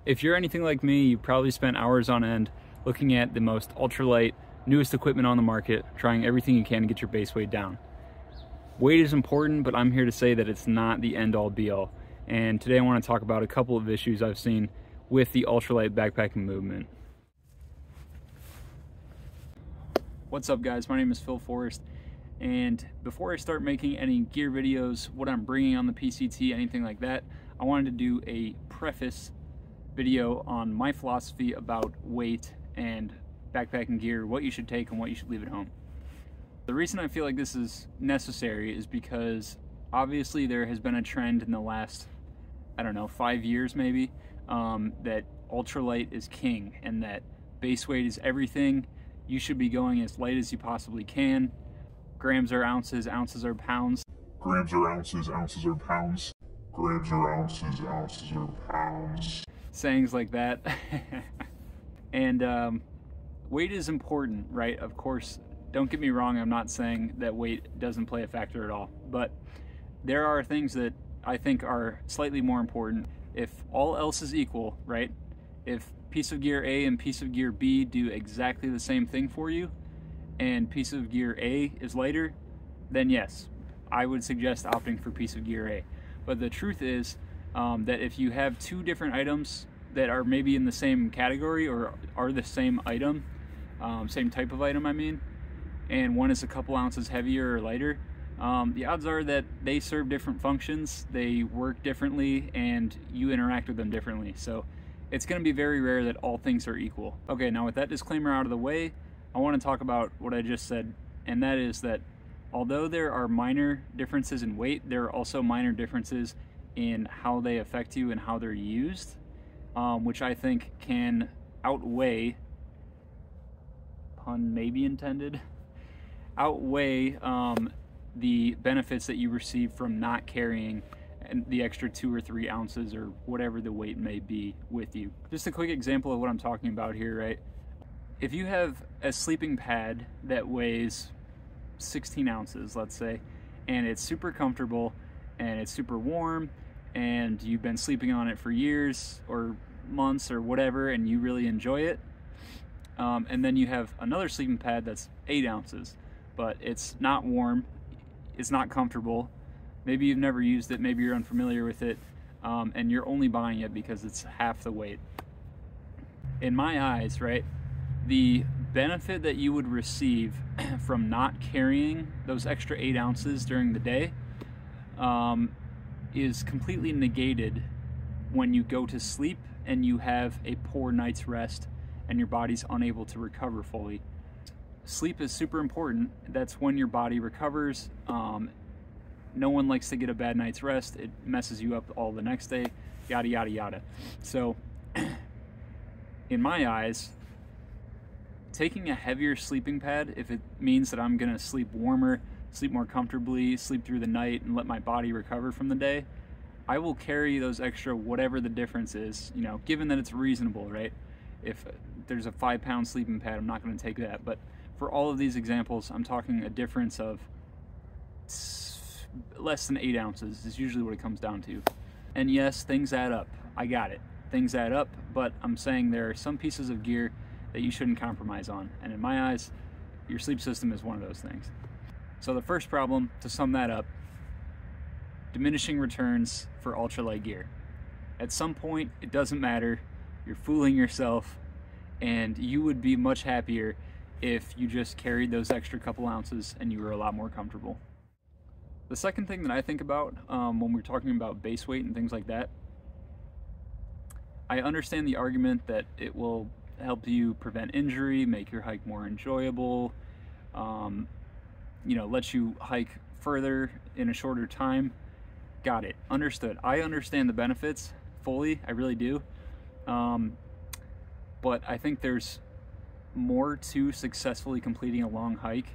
If you're anything like me, you probably spent hours on end looking at the most ultralight, newest equipment on the market, trying everything you can to get your base weight down. Weight is important, but I'm here to say that it's not the end-all be-all. And today I want to talk about a couple of issues I've seen with the ultralight backpacking movement. What's up guys, my name is Phil Forrest, and before I start making any gear videos, what I'm bringing on the PCT, anything like that, I wanted to do a preface video on my philosophy about weight and backpacking gear, what you should take and what you should leave at home. The reason I feel like this is necessary is because obviously there has been a trend in the last, I don't know, 5 years maybe, that ultralight is king and that base weight is everything. You should be going as light as you possibly can. Grams are ounces, ounces are pounds. Grams are ounces, ounces are pounds. Grams are ounces, ounces are pounds. Sayings like that. And weight is important, right? Of course, don't get me wrong, I'm not saying that weight doesn't play a factor at all, but there are things that I think are slightly more important. If all else is equal, right? If piece of gear A and piece of gear B do exactly the same thing for you, and piece of gear A is lighter, then yes, I would suggest opting for piece of gear A. But the truth is that if you have two different items that are maybe in the same category or are the same item, same type of item I mean, and one is a couple ounces heavier or lighter, the odds are that they serve different functions, they work differently, and you interact with them differently. So it's going to be very rare that all things are equal. Okay, now with that disclaimer out of the way, I want to talk about what I just said, and that is that although there are minor differences in weight, there are also minor differences in how they affect you and how they're used, which I think can outweigh, pun maybe intended, outweigh the benefits that you receive from not carrying the extra 2 or 3 ounces or whatever the weight may be with you. Just a quick example of what I'm talking about here, right? If you have a sleeping pad that weighs 16 ounces, let's say, and it's super comfortable and it's super warm and you've been sleeping on it for years or months or whatever and you really enjoy it, and then you have another sleeping pad that's 8 ounces, but it's not warm, it's not comfortable, maybe you've never used it, maybe you're unfamiliar with it, and you're only buying it because it's half the weight. In my eyes, right, the benefit that you would receive from not carrying those extra 8 ounces during the day is completely negated when you go to sleep and you have a poor night's rest and your body's unable to recover fully. Sleep is super important. That's when your body recovers. No one likes to get a bad night's rest. It messes you up all the next day, yada, yada, yada. So in my eyes, taking a heavier sleeping pad, if it means that I'm gonna sleep warmer, sleep more comfortably, sleep through the night and let my body recover from the day, I will carry those extra whatever the difference is, you know, given that it's reasonable, right? If there's a 5-pound sleeping pad, I'm not gonna take that. But for all of these examples, I'm talking a difference of less than 8 ounces is usually what it comes down to. And yes, things add up. I got it. Things add up, but I'm saying there are some pieces of gear that you shouldn't compromise on. And in my eyes, your sleep system is one of those things. So the first problem, to sum that up, diminishing returns for ultralight gear. At some point, it doesn't matter, you're fooling yourself, and you would be much happier if you just carried those extra couple ounces and you were a lot more comfortable. The second thing that I think about when we're talking about base weight and things like that, I understand the argument that it will help you prevent injury, make your hike more enjoyable, you know, let you hike further in a shorter time. Got it. Understood. I understand the benefits fully. I really do. But I think there's more to successfully completing a long hike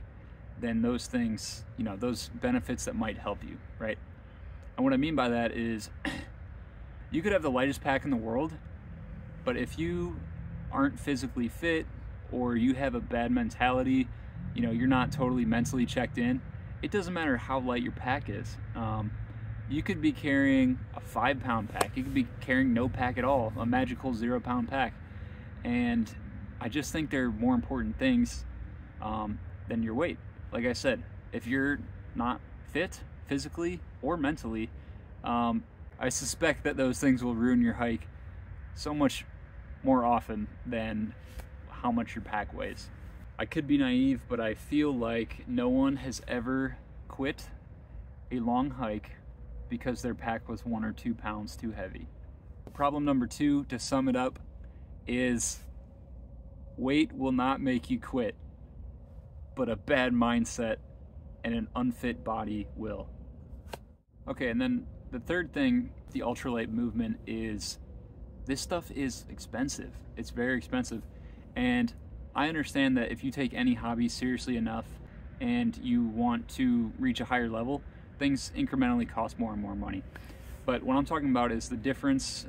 than those things, you know, those benefits that might help you, right? And what I mean by that is you could have the lightest pack in the world, but if you aren't physically fit or you have a bad mentality, you know, you're not totally mentally checked in, it doesn't matter how light your pack is. You could be carrying a 5-pound pack. You could be carrying no pack at all, a magical 0-pound pack. And I just think there are more important things than your weight. Like I said, if you're not fit physically or mentally, I suspect that those things will ruin your hike so much more often than how much your pack weighs. I could be naive, but I feel like no one has ever quit a long hike because their pack was 1 or 2 pounds too heavy. Problem number 2, to sum it up, is weight will not make you quit, but a bad mindset and an unfit body will. Okay, and then the third thing, the ultralight movement, is this stuff is expensive. It's very expensive. And I understand that if you take any hobby seriously enough and you want to reach a higher level, things incrementally cost more and more money. But what I'm talking about is the difference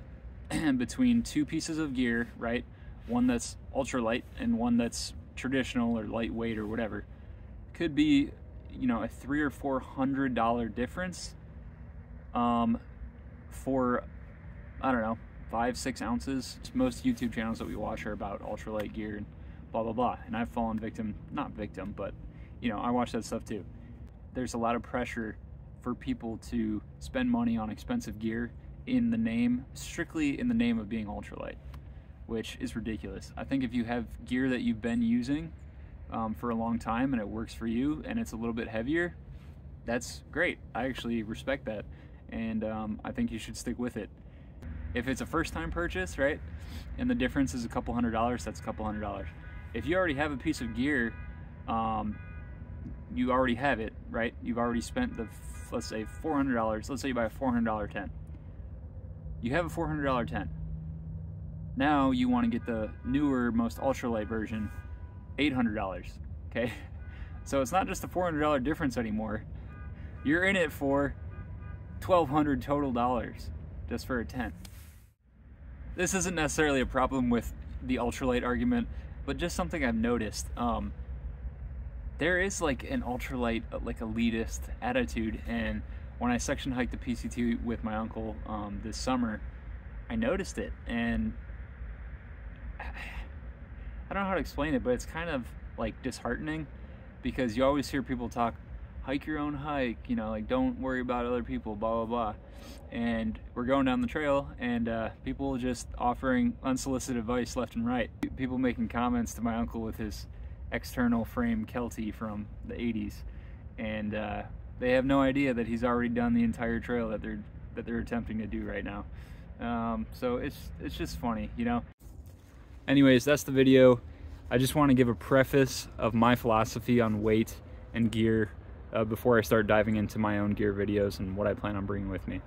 between 2 pieces of gear, right? One that's ultralight and one that's traditional or lightweight or whatever. Could be, you know, a $300 or $400 difference for, I don't know, 5-6 ounces. Most YouTube channels that we watch are about ultralight gear and blah blah blah, and I've fallen victim, not victim, but you know, I watch that stuff too. There's a lot of pressure for people to spend money on expensive gear in the name, strictly in the name of being ultralight, which is ridiculous. I think if you have gear that you've been using for a long time and it works for you and it's a little bit heavier, that's great. I actually respect that, and I think you should stick with it. If it's a first-time purchase, right, and the difference is a couple $100, that's a couple $100. If you already have a piece of gear, you already have it, right? You've already spent the, let's say $400. Let's say you buy a $400 tent. You have a $400 tent. Now you want to get the newer, most ultralight version, $800. Okay, so it's not just a $400 difference anymore. You're in it for $1,200 total dollars just for a tent. This isn't necessarily a problem with the ultralight argument, but just something I've noticed. There is like an ultralight, like elitist attitude, and when I section hiked the PCT with my uncle this summer, I noticed it, and I don't know how to explain it, but it's kind of like disheartening, because you always hear people talk, hike your own hike, you know, like don't worry about other people, blah blah blah. And we're going down the trail, and people just offering unsolicited advice left and right. People making comments to my uncle with his external frame Kelty from the 80s, and they have no idea that he's already done the entire trail that they're attempting to do right now. So it's just funny, you know. Anyways, that's the video. I just want to give a preface of my philosophy on weight and gear before I start diving into my own gear videos and what I plan on bringing with me.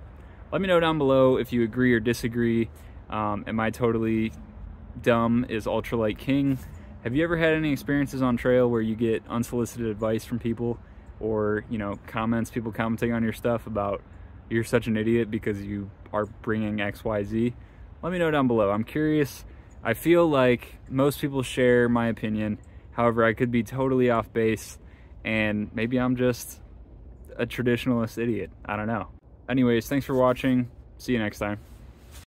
Let me know down below if you agree or disagree. Am I totally dumb? Is ultralight king? Have you ever had any experiences on trail where you get unsolicited advice from people, or, you know, comments, people commenting on your stuff about you're such an idiot because you are bringing XYZ? Let me know down below. I'm curious. I feel like most people share my opinion. However, I could be totally off base, and maybe I'm just a traditionalist idiot. I don't know. Anyways, thanks for watching. See you next time.